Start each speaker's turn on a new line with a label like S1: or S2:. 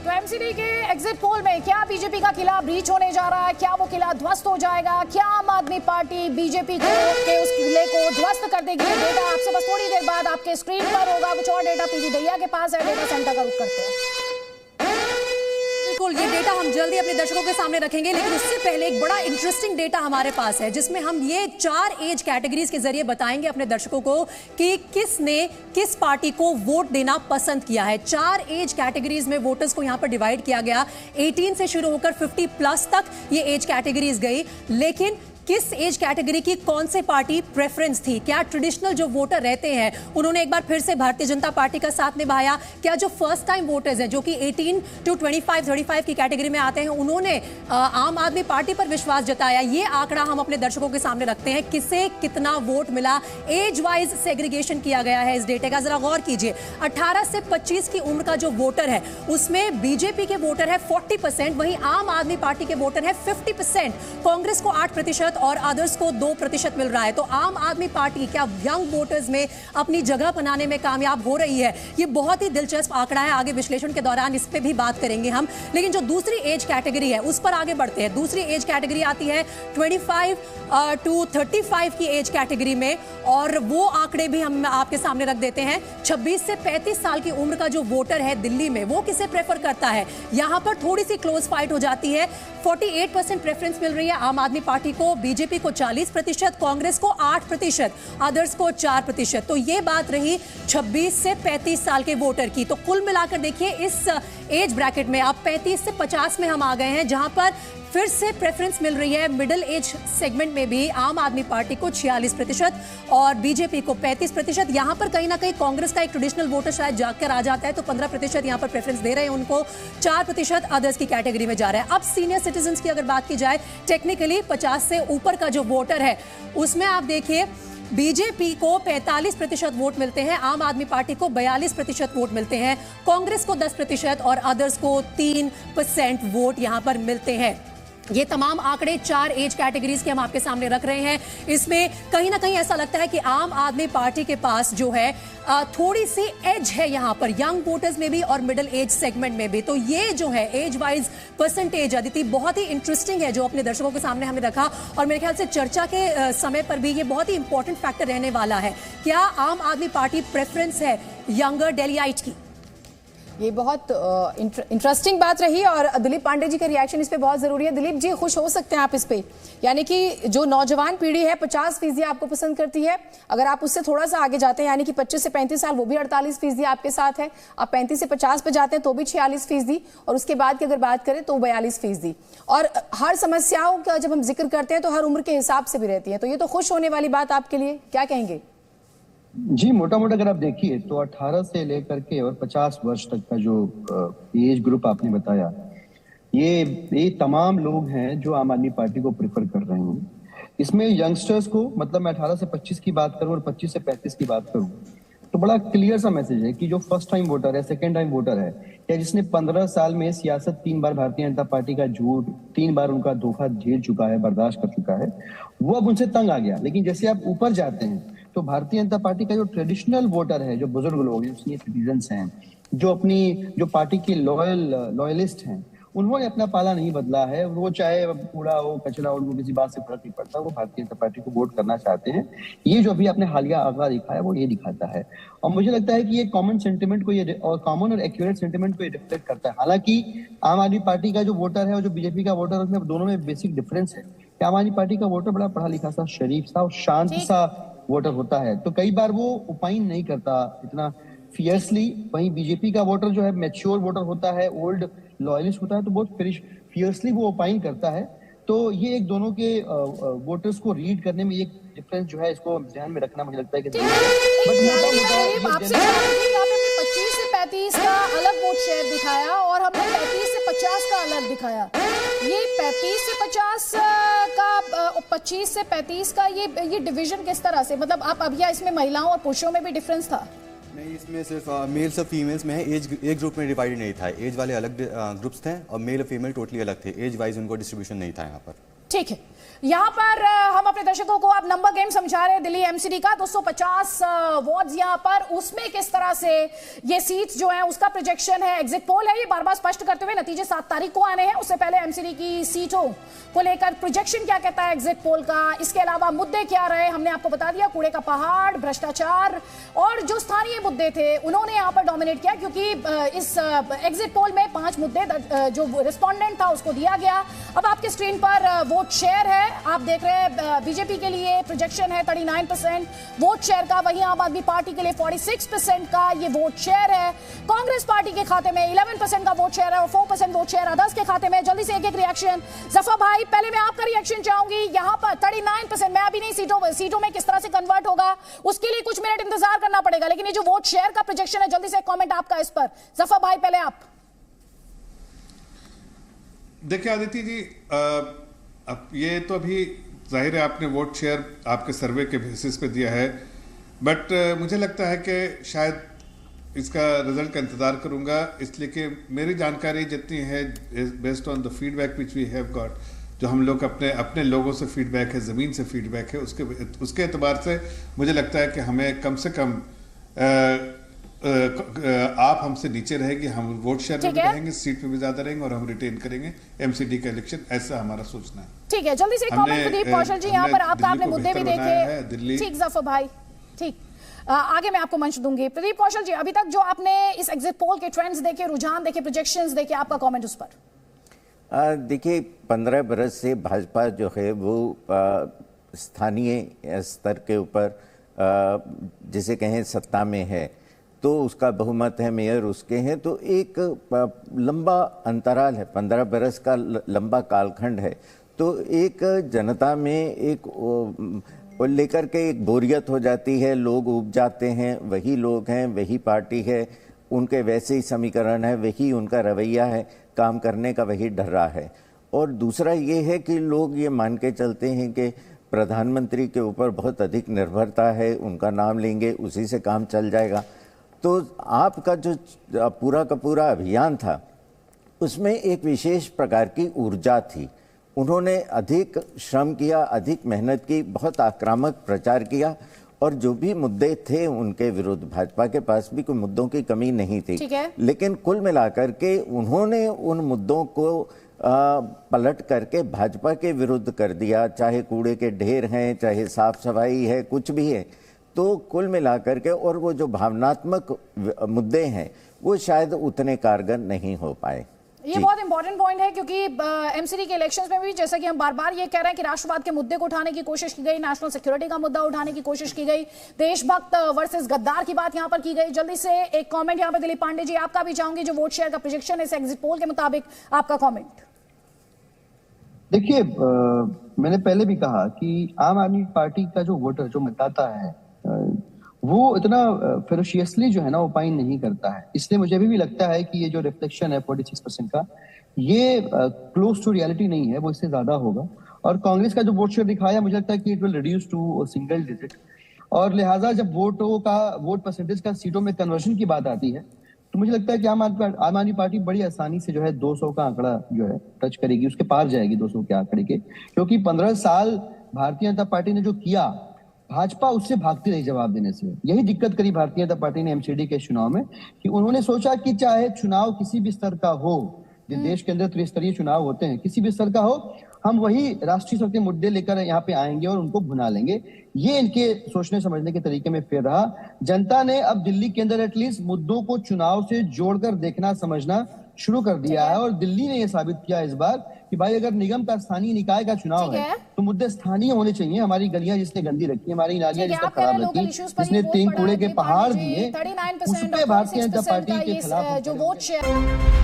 S1: तो एमसीडी के exit poll में क्या बीजेपी का किला ब्रीच होने जा रहा है? क्या वो किला ध्वस्त हो जाएगा? क्या आम आदमी पार्टी बीजेपी के उस किले को ध्वस्त कर देगी? डेटा आपसे बस थोड़ी देर बाद आपके स्क्रीन पर होगा। कुछ और डेटा पीजी दैया के पास है, डेटा सेंटर का रुख करते हैं।
S2: बिल्कुल, ये डेटा हम जल्दी अपने दर्शकों के सामने रखेंगे, लेकिन उससे पहले एक बड़ा इंटरेस्टिंग डेटा हमारे पास है जिसमें हम ये 4 एज कैटेगरीज के जरिए बताएंगे अपने दर्शकों को कि किसने किस पार्टी को वोट देना पसंद किया है। 4 एज कैटेगरीज में वोटर्स को यहां पर डिवाइड किया गया। 18 से शुरू होकर 50 प्लस तक ये एज कैटेगरीज गई, लेकिन किस एज कैटेगरी की कौन से पार्टी प्रेफरेंस थी? क्या ट्रेडिशनल जो वोटर रहते हैं उन्होंने एक बार फिर से भारतीय जनता पार्टी का साथ निभाया? क्या जो फर्स्ट टाइम वोटर्स हैं जो कि 18 to 35 की कैटेगरी में आते हैं उन्होंने आम आदमी पार्टी पर विश्वास जताया? ये आंकड़ा हम अपने दर्शकों के सामने रखते हैं। किसे कितना वोट मिला, एज वाइज सेग्रीगेशन किया गया है इस डेटे का। जरा गौर कीजिए, 18 से 25 की उम्र का जो वोटर है उसमें बीजेपी के वोटर है 40%, वहीं आम आदमी पार्टी के वोटर है 50%, कांग्रेस को 8% और अदर्स को 2% मिल रहा है। तो आम आदमी पार्टी क्या यंग वोटर्स में अपनी जगह बनाने में कामयाब हो रही है? ये बहुत ही दिलचस्प आंकड़ा है। आगे विश्लेषण के दौरान इस पे भी बात करेंगे हम। लेकिन जो दूसरी एज कैटेगरी है उस पर आगे बढ़ते हैं। दूसरी एज कैटेगरी आती है 25 to 35 की एज कैटेगरी में, और वो आंकड़े भी हम आपके सामने रख देते हैं। 26 से 35 साल की उम्र का जो वोटर है दिल्ली में, वो किसे प्रेफर करता है? यहां पर थोड़ी सी क्लोज फाइट हो जाती है। 48% प्रेफरेंस मिल रही है आम आदमी पार्टी को, बीजेपी को 40%, कांग्रेस को 8%, अदर्स को 4%। तो ये बात रही 26 से 35 साल के वोटर की। तो कुल मिलाकर देखिए इस एज ब्रैकेट में अब 35 से 50 में हम आ गए हैं, जहां पर फिर से प्रेफरेंस मिल रही है मिडिल एज सेगमेंट में भी आम आदमी पार्टी को 46% और बीजेपी को 35%। यहां पर कहीं ना कहीं कांग्रेस का एक ट्रेडिशनल वोटर शायद जाकर आ जाता है, तो 15% यहां पर प्रेफरेंस दे रहे हैं उनको, 4% अदर्स की कैटेगरी में जा रहा है। अब सीनियर सिटीजन की अगर बात की जाए, टेक्निकली 50 से ऊपर का जो वोटर है उसमें आप देखिए बीजेपी को 45% वोट मिलते हैं, आम आदमी पार्टी को 42% वोट मिलते हैं, कांग्रेस को 10% और अदर्स को 3% वोट यहां पर मिलते हैं। ये तमाम आंकड़े 4 एज कैटेगरीज के हम आपके सामने रख रहे हैं। इसमें कहीं ना कहीं ऐसा लगता है कि आम आदमी पार्टी के पास जो है थोड़ी सी एज है यहां पर, यंग वोटर्स में भी और मिडिल एज सेगमेंट में भी। तो ये जो है एज वाइज परसेंटेज अदिति बहुत ही इंटरेस्टिंग है जो अपने दर्शकों के सामने हमने रखा, और मेरे ख्याल से चर्चा के समय पर भी ये बहुत ही इंपॉर्टेंट फैक्टर रहने वाला है। क्या आम आदमी पार्टी प्रेफरेंस है यंगर डेलियाइट की?
S1: ये बहुत इंटरेस्टिंग बात रही और दिलीप पांडे जी का रिएक्शन इस पे बहुत जरूरी है। दिलीप जी, खुश हो सकते हैं आप इस पे, यानी कि जो नौजवान पीढ़ी है 50% आपको पसंद करती है। अगर आप उससे थोड़ा सा आगे जाते हैं, यानी कि 25 से 35 साल, वो भी 48% आपके साथ है। आप 35 से 50 पे जाते हैं तो भी 46%, और उसके बाद की अगर बात करें तो 42%। और हर समस्याओं का जब हम जिक्र करते हैं तो हर उम्र के हिसाब से भी रहती है, तो ये तो खुश होने वाली बात आपके लिए, क्या कहेंगे?
S3: जी, मोटा मोटा अगर आप देखिए तो 18 से लेकर के और 50 वर्ष तक का जो एज ग्रुप आपने बताया, ये तमाम लोग हैं जो आम आदमी पार्टी को प्रेफर कर रहे हैं। इसमें यंगस्टर्स को, मतलब मैं 18 से 25 की बात करूं और 25 से 35 की बात करूं, तो बड़ा क्लियर सा मैसेज है कि जो फर्स्ट टाइम वोटर है, सेकेंड टाइम वोटर है, या जिसने 15 साल में सियासत 3 बार भारतीय जनता पार्टी का झूठ, 3 बार उनका धोखा झेल चुका है, बर्दाश्त कर चुका है, वो अब उनसे तंग आ गया। लेकिन जैसे आप ऊपर जाते हैं तो भारतीय जनता पार्टी का जो ट्रेडिशनल वोटर है, जो बुजुर्ग लोग हैं, सीनियर सिटीजन्स हैं, जो पार्टी के लॉयलिस्ट हैं, उन्होंने अपना पाला नहीं बदला है। वो चाहे कूड़ा हो, कचरा हो, उनको किसी बात से फर्क नहीं पड़ता, वो भारतीय जनता पार्टी को वोट करना चाहते हैं। ये जो अभी आपने हालिया आंकड़ा दिखा है वो ये दिखाता है, और मुझे लगता है कि ये कॉमन सेंटिमेंट को, ये और कॉमन और एक्यूरेट सेंटिमेंट को ये रिफ्लेक्ट करता है। हालांकि आम आदमी पार्टी का जो वोटर है और जो बीजेपी का वोटर है, उसमें दोनों में बेसिक डिफरेंस है कि आम आदमी पार्टी का वोटर बड़ा पढ़ा लिखा सा, शरीफ सा और शांत सा वोटर होता है, तो कई बार वो ओपाइन नहीं करता इतना फियर्सली। वहीं बीजेपी का वोटर जो है मैच्योर वोटर होता है, ओल्ड लॉयलिस्ट होता है, तो बहुत फियर्सली वो ओपाइन करता है। तो ये एक दोनों के वोटर्स को रीड करने में एक डिफरेंस जो है, इसको ध्यान में रखना मुझे लगता है कि
S1: आपसे 25 से 35 का अलग वोट शेयर दिखाया और हमने 35 से 50 का अलग दिखाया। ये 35 से 50 का 25 से 35 का ये डिवीजन किस तरह से, मतलब आप अब या इसमें महिलाओं और पुरुषों में भी डिफरेंस था?
S4: नहीं, इसमें सिर्फ मेल्स और फीमेल्स में है, एज ग्रुप में डिवाइड नहीं था। एज वाले अलग ग्रुप्स थे और मेल और फीमेल टोटली अलग थे, एज वाइज उनको डिस्ट्रीब्यूशन नहीं था यहाँ पर।
S1: ठीक है, यहाँ पर हम अपने दर्शकों को अब नंबर गेम समझा रहे हैं दिल्ली एमसीडी का 250 वोट्स यहाँ पर, उसमें किस तरह से ये सीट जो है उसका प्रोजेक्शन है, एग्जिट पोल है, ये बार बार स्पष्ट करते हुए नतीजे 7 तारीख को आने हैं। उससे पहले एमसीडी की सीटों को लेकर प्रोजेक्शन क्या कहता है एग्जिट पोल का, इसके अलावा मुद्दे क्या रहे हमने आपको बता दिया, कूड़े का पहाड़, भ्रष्टाचार और जो स्थानीय मुद्दे थे उन्होंने यहाँ पर डोमिनेट किया, क्योंकि इस एग्जिट पोल में 5 मुद्दे जो रिस्पॉन्डेंट था उसको दिया गया। अब आपके स्क्रीन पर वोट शेयर है, आप देख रहे हैं बीजेपी के लिए प्रोजेक्शन है 39% वोट शेयर का, वहीं आम आदमी पार्टी के लिए 46% का ये वोट शेयर है। कांग्रेस पार्टी के खाते में 11% का वोट शेयर है और 4% वोट शेयर अदर्स के खाते में। जल्दी से एक रिएक्शन जफर भाई, पहले मैं आपका रिएक्शन चाहूंगी। यहाँ पर 39% मैं अभी नहीं, सीटों में किस तरह से कन्वर्ट होगा उसके लिए कुछ मिनट इंतजार करना पड़ेगा, लेकिन ये जो वोट शेयर का प्रोजेक्शन है, जल्दी से एक कमेंट आपका इस पर। जफर भाई पहले आप।
S5: देखिए आदित्य जी, अब ये तो अभी जाहिर है आपने वोट शेयर आपके सर्वे के बेसिस पे दिया है, बट मुझे लगता है कि शायद इसका रिजल्ट का इंतज़ार करूंगा, इसलिए कि मेरी जानकारी जितनी है based on the feedback which we have got, जो हम लोग अपने लोगों से फीडबैक है, ज़मीन से फीडबैक है, उसके एतबार से मुझे लगता है कि हमें कम से कम आप हमसे नीचे रहेगी, हम वोट शेयर में भी रहेंगे, सीट पे भी ज्यादा रहेंगे और हम रिटेन करेंगे एमसीडी का इलेक्शन, ऐसा हमारा सोचना है।
S1: ठीक है, जल्दी से कमेंट प्रदीप कौशल जी, यहाँ पर आपने मुद्दे भी देखे। ठीक जफर भाई, ठीक, आगे मैं आपको मंच दूंगी। प्रदीप कौशल जी, अभी तक जो आपने इस एग्जिट पोल के ट्रेंड्स देखे, रुझान देखे, प्रोजेक्शंस देखे, आपका कमेंट उस पर।
S6: देखिए 15 बरस से भाजपा जो है वो स्थानीय स्तर के ऊपर जिसे कहें सत्ता में है, तो उसका बहुमत है, मेयर उसके हैं, तो एक लंबा अंतराल है, 15 बरस का लंबा कालखंड है, तो एक जनता में एक लेकर के एक बोरियत हो जाती है, लोग उब जाते हैं, वही लोग हैं, वही पार्टी है, उनके वैसे ही समीकरण है, वही उनका रवैया है, काम करने का वही ढर्रा है। और दूसरा ये है कि लोग ये मान के चलते हैं कि प्रधानमंत्री के ऊपर बहुत अधिक निर्भरता है, उनका नाम लेंगे उसी से काम चल जाएगा। तो आपका जो पूरा का पूरा अभियान था उसमें एक विशेष प्रकार की ऊर्जा थी, उन्होंने अधिक श्रम किया, अधिक मेहनत की, बहुत आक्रामक प्रचार किया और जो भी मुद्दे थे उनके विरुद्ध, भाजपा के पास भी कोई मुद्दों की कमी नहीं थी, लेकिन कुल मिलाकर के उन्होंने उन मुद्दों को पलट करके भाजपा के विरुद्ध कर दिया, चाहे कूड़े के ढेर हैं, चाहे साफ सफाई है, कुछ भी है। तो कुल मिलाकर के और वो जो भावनात्मक मुद्दे हैं वो शायद उतने कारगर नहीं हो पाए।
S1: ये बहुत इंपॉर्टेंट पॉइंट है, क्योंकि एमसीडी के इलेक्शंस में भी जैसा कि हम बार बार ये कह रहे हैं कि राष्ट्रवाद के मुद्दे को उठाने की कोशिश की गई, नेशनल सिक्योरिटी का मुद्दा उठाने की कोशिश की गई, देशभक्त वर्सेस गद्दार की बात यहां पर की गई। जल्दी से एक कमेंट यहां पर दिलीप पांडे जी आपका भी चाहूंगी, जो वोट शेयर का प्रोजेक्शन है इस एग्जिट पोल के मुताबिक, आपका कमेंट।
S3: देखिए, मैंने पहले भी कहा कि आम आदमी पार्टी का जो वोटर, जो मतदाता है, वो इतना फेरोशियसली जो है ना ओपाइन नहीं करता है, इसलिए मुझे अभी भी लगता है कि ये जो रिफ्लेक्शन है 46% का, ये क्लोज टू रियलिटी नहीं है, वो इससे ज्यादा होगा। और कांग्रेस का जो वोट शेयर दिखाया, मुझे लगता है कि it will reduce to single digit, और लिहाजा जब वोट परसेंटेज का सीटों में कन्वर्जन की बात आती है, तो मुझे लगता है कि आम आदमी पार्टी बड़ी आसानी से जो है 200 का आंकड़ा जो है टच करेगी, उसके पार जाएगी 200 के आंकड़े के, क्योंकि 15 साल भारतीय जनता पार्टी ने जो किया, भाजपा उससे भागती रही जवाब देने से। यही दिक्कत करी भारतीय जनता पार्टी ने एमसीडी के चुनाव में, कि उन्होंने सोचा कि चाहे चुनाव किसी भी स्तर का हो, जिस देश के अंदर त्रिस्तरीय चुनाव होते हैं, किसी भी स्तर का हो, हम वही राष्ट्रीय स्तर के मुद्दे लेकर यहाँ पे आएंगे और उनको भुना लेंगे। ये इनके सोचने समझने के तरीके में फेर रहा। जनता ने अब दिल्ली के अंदर एटलीस्ट मुद्दों को चुनाव से जोड़कर देखना समझना शुरू कर दिया है, और दिल्ली ने यह साबित किया इस बार कि भाई अगर निगम का स्थानीय निकाय का चुनाव है तो मुद्दे स्थानीय होने चाहिए। हमारी गलियां जिसने गंदी रखी, हमारी नालियां जिसने खराब रखी, जिसने 3 कूड़े के पहाड़ दिए, उस पे भारतीय जनता पार्टी के खिलाफ
S1: जो वोट शेयर